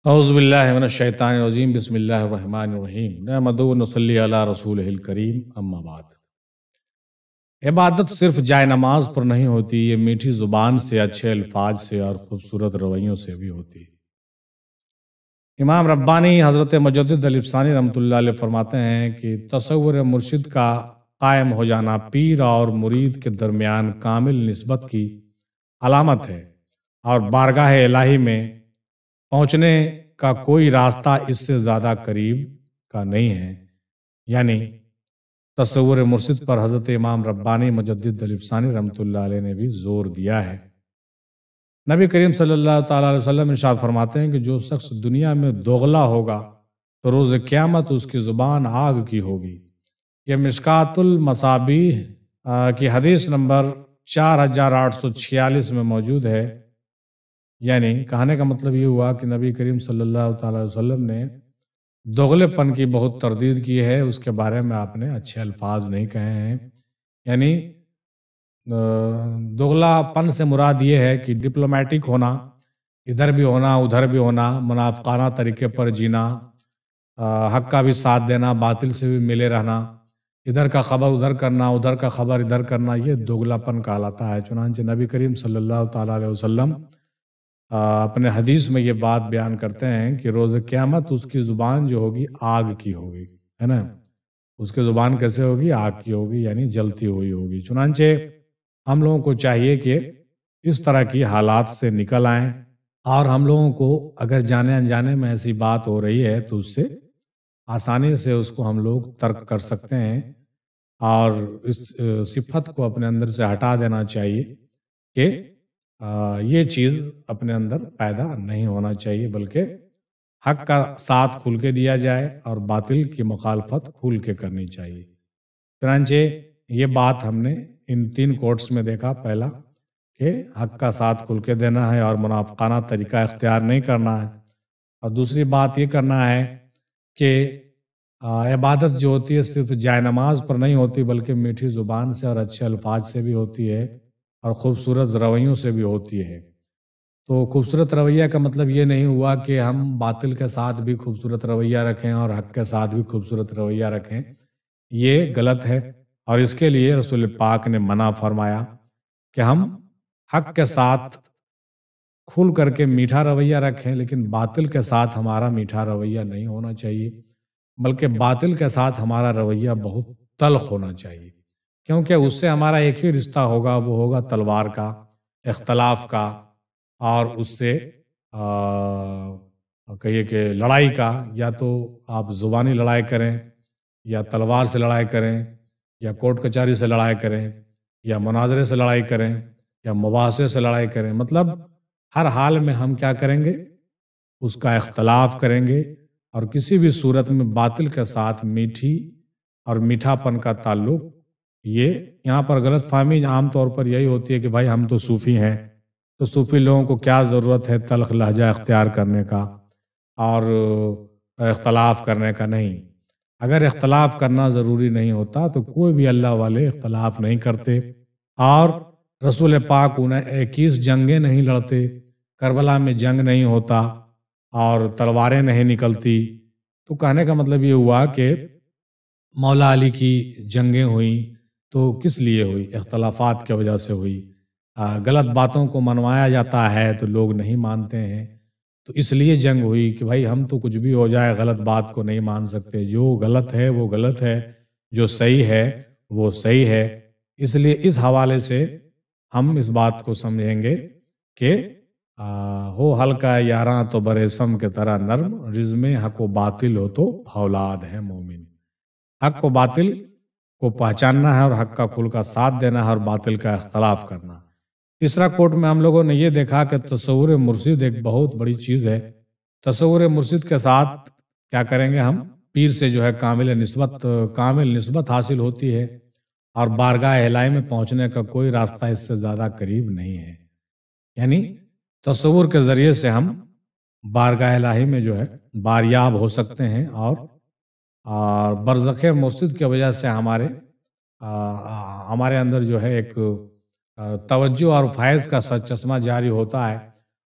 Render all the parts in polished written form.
اعوذ باللہ من الشیطان الرجیم بسم اللہ الرحمن الرحیم نحمدہ و نصلی علی رسولہ الکریم اما بعد۔ عبادت صرف جائے نماز پر نہیں ہوتی، یہ میٹھی زبان سے، اچھے الفاظ سے اور خوبصورت رویوں سے بھی ہوتی۔ امام ربانی حضرت مجدد علی افسانی رحمۃ اللہ علیہ فرماتے ہیں کہ تصور مرشد کا قائم ہو جانا پیر اور مرید کے درمیان کامل نسبت کی علامت ہے، اور بارگاہ الہی میں پہنچنے کا کوئی راستہ اس سے زیادہ قریب کا نہیں ہے۔ یعنی تصور مرشد پر حضرت امام ربانی مجدد علی افسانی رحمۃ اللہ علیہ نے بھی زور دیا ہے۔ نبی کریم صلی اللہ تعالیٰ علیہ وسلم ارشاد فرماتے ہیں کہ جو شخص دنیا میں دوغلا ہوگا تو روز قیامت اس کی زبان آگ کی ہوگی۔ یہ مشکات المصابیح کی حدیث نمبر 4846 میں موجود ہے۔ یعنی کہنے کا مطلب یہ ہوا کہ نبی کریم صلی اللہ تعالیٰ علیہ وسلم نے دوغلے پن کی بہت تردید کی ہے، اس کے بارے میں آپ نے اچھے الفاظ نہیں کہے ہیں۔ یعنی دوغلا پن سے مراد یہ ہے کہ ڈپلومیٹک ہونا، ادھر بھی ہونا ادھر بھی ہونا، منافقانہ طریقے پر جینا، حق کا بھی ساتھ دینا، باطل سے بھی ملے رہنا، ادھر کا خبر ادھر کرنا، ادھر کا خبر ادھر کرنا، یہ دوغلا پن کہلاتا ہے۔ چنانچہ نبی کریم صلی اللہ تعالیٰ علیہ وسلم اپنے حدیث میں یہ بات بیان کرتے ہیں کہ روز قیامت اس کی زبان جو ہوگی آگ کی ہوگی، ہے نا؟ اس کی زبان کیسے ہوگی؟ آگ کی ہوگی، یعنی جلتی ہوئی ہوگی۔ چنانچہ ہم لوگوں کو چاہیے کہ اس طرح کی حالات سے نکل آئیں، اور ہم لوگوں کو اگر جانے انجانے میں ایسی بات ہو رہی ہے تو اس سے آسانی سے اس کو ہم لوگ ترک کر سکتے ہیں، اور اس صفت کو اپنے اندر سے ہٹا دینا چاہیے کہ یہ چیز اپنے اندر پیدا نہیں ہونا چاہیے، بلکہ حق کا ساتھ کھل کے دیا جائے اور باطل کی مخالفت کھل کے کرنی چاہیے۔ چنانچہ یہ بات ہم نے ان 3 کوٹس میں دیکھا۔ پہلا کہ حق کا ساتھ کھل کے دینا ہے اور منافقانہ طریقہ اختیار نہیں کرنا ہے، اور دوسری بات یہ کرنا ہے کہ عبادت جو ہوتی ہے صرف جائے نماز پر نہیں ہوتی، بلکہ میٹھی زبان سے اور اچھے الفاظ سے بھی ہوتی ہے، اور خوبصورت رویوں سے بھی ہوتی ہے۔ تو خوبصورت رویہ کا مطلب یہ نہیں ہوا کہ ہم باطل کے ساتھ بھی خوبصورت رویہ رکھیں اور حق کے ساتھ بھی خوبصورت رویہ رکھیں، یہ غلط ہے، اور اس کے لیے رسول پاک نے منع فرمایا کہ ہم حق کے ساتھ کھل کر کے میٹھا رویہ رکھیں، لیکن باطل کے ساتھ ہمارا میٹھا رویہ نہیں ہونا چاہیے، بلکہ باطل کے ساتھ ہمارا رویہ بہت تلخ ہونا چاہیے، کیونکہ اس سے ہمارا ایک ہی رشتہ ہوگا، وہ ہوگا تلوار کا، اختلاف کا، اور اس سے کہیے کہ لڑائی کا۔ یا تو آپ زبانی لڑائی کریں، یا تلوار سے لڑائی کریں، یا کورٹ کچہری سے لڑائی کریں، یا مناظرے سے لڑائی کریں، یا مباحثے سے لڑائی کریں، مطلب ہر حال میں ہم کیا کریں گے؟ اس کا اختلاف کریں گے، اور کسی بھی صورت میں باطل کے ساتھ میٹھی اور میٹھا پن کا تعلق، یہ یہاں پر غلط فہمی عام طور پر یہی ہوتی ہے کہ بھائی ہم تو صوفی ہیں، تو صوفی لوگوں کو کیا ضرورت ہے تلخ لہجہ اختیار کرنے کا اور اختلاف کرنے کا؟ نہیں، اگر اختلاف کرنا ضروری نہیں ہوتا تو کوئی بھی اللہ والے اختلاف نہیں کرتے، اور رسول پاک انہیں 21 جنگیں نہیں لڑتے، کربلا میں جنگ نہیں ہوتا اور تلواریں نہیں نکلتی۔ تو کہنے کا مطلب یہ ہوا کہ مولا علی کی جنگیں ہوئیں تو کس لیے ہوئی؟ اختلافات کی وجہ سے ہوئی۔ غلط باتوں کو منوایا جاتا ہے تو لوگ نہیں مانتے ہیں، تو اس لیے جنگ ہوئی کہ بھائی ہم تو کچھ بھی ہو جائے غلط بات کو نہیں مان سکتے، جو غلط ہے وہ غلط ہے، جو صحیح ہے وہ صحیح ہے۔ اس لیے اس حوالے سے ہم اس بات کو سمجھیں گے کہ ہو ہلکا یاراں تو برسم کے طرح نرم، رزم حق و باطل ہو تو اولاد ہے مومن۔ حق و باطل کو پہچاننا ہے، اور حق کا کھل کا ساتھ دینا ہے، اور باطل کا اختلاف کرنا۔ تیسرا کوٹ میں ہم لوگوں نے یہ دیکھا کہ تصور مرشد ایک بہت بڑی چیز ہے۔ تصور مرشد کے ساتھ کیا کریں گے؟ ہم پیر سے جو ہے کامل نسبت حاصل ہوتی ہے، اور بارگاہ الہی میں پہنچنے کا کوئی راستہ اس سے زیادہ قریب نہیں ہے۔ یعنی تصور کے ذریعے سے ہم بارگاہ الہی میں جو ہے باریاب ہو سکتے ہیں، اور برزخ مرشد کی وجہ سے ہمارے اندر جو ہے ایک توجہ اور فیض کا چشمہ جاری ہوتا ہے،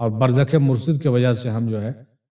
اور برزخ مرشد کی وجہ سے ہم جو ہے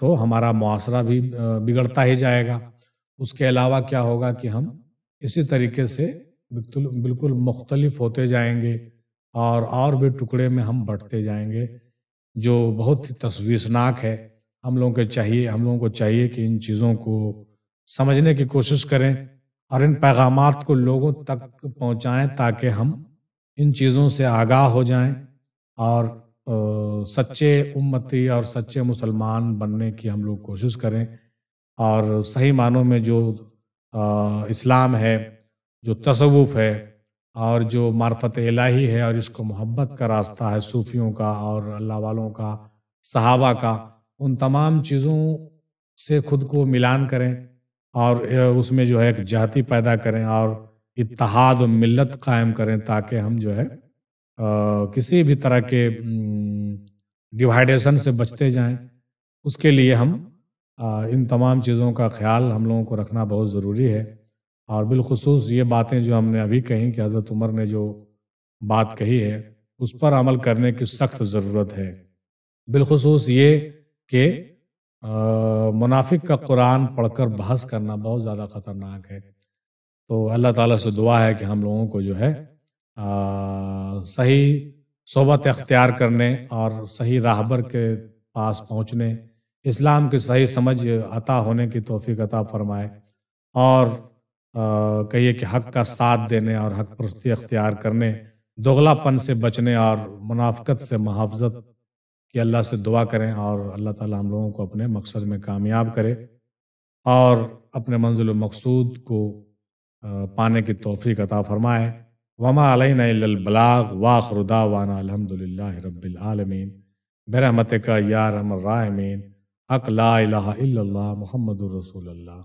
تو ہمارا معاشرہ بھی بگڑتا ہی جائے گا۔ اس کے علاوہ کیا ہوگا کہ ہم اسی طریقے سے بالکل مختلف ہوتے جائیں گے اور بھی ٹکڑے میں ہم بٹتے جائیں گے، جو بہت ہی تشویشناک ہے۔ ہم لوگوں کو چاہیے کہ ان چیزوں کو سمجھنے کی کوشش کریں اور ان پیغامات کو لوگوں تک پہنچائیں تاکہ ہم ان چیزوں سے آگاہ ہو جائیں اور سچے امتی اور سچے مسلمان بننے کی ہم لوگ کوشش کریں، اور صحیح معنوں میں جو اسلام ہے، جو تصوف ہے اور جو معرفت الہی ہے اور اس کو محبت کا راستہ ہے صوفیوں کا اور اللہ والوں کا، صحابہ کا، ان تمام چیزوں سے خود کو ملان کریں اور اس میں جو ہے ایک جاتی پیدا کریں اور اتحاد و ملت قائم کریں تاکہ ہم جو ہے کسی بھی طرح کے ڈیوائیڈیشن سے بچتے جائیں۔ اس کے لیے ہم ان تمام چیزوں کا خیال ہم لوگوں کو رکھنا بہت ضروری ہے، اور بالخصوص یہ باتیں جو ہم نے ابھی کہیں کہ حضرت عمر نے جو بات کہی ہے اس پر عمل کرنے کی سخت ضرورت ہے۔ بالخصوص یہ کہ منافق کا قرآن پڑھ کر بحث کرنا بہت زیادہ خطرناک ہے۔ تو اللہ تعالیٰ سے دعا ہے کہ ہم لوگوں کو جو ہے صحیح صحبت اختیار کرنے اور صحیح راہبر کے پاس پہنچنے، اسلام کی صحیح سمجھ عطا ہونے کی توفیق عطا فرمائے، اور کہیے کہ حق کا ساتھ دینے اور حق پرستی اختیار کرنے، دوغلا پن سے بچنے اور منافقت سے محافظت کی اللہ سے دعا کریں، اور اللہ تعالیٰ ہم لوگوں کو اپنے مقصد میں کامیاب کرے اور اپنے منزل و مقصود کو پانے کی توفیق عطا فرمائے۔ وما علینا الا البلاغ وآخر دعوانا الحمد للہ رب العالمین برحمتک یا ارحم الراحمین۔ حق لا الہ الا اللہ محمد الرسول اللہ۔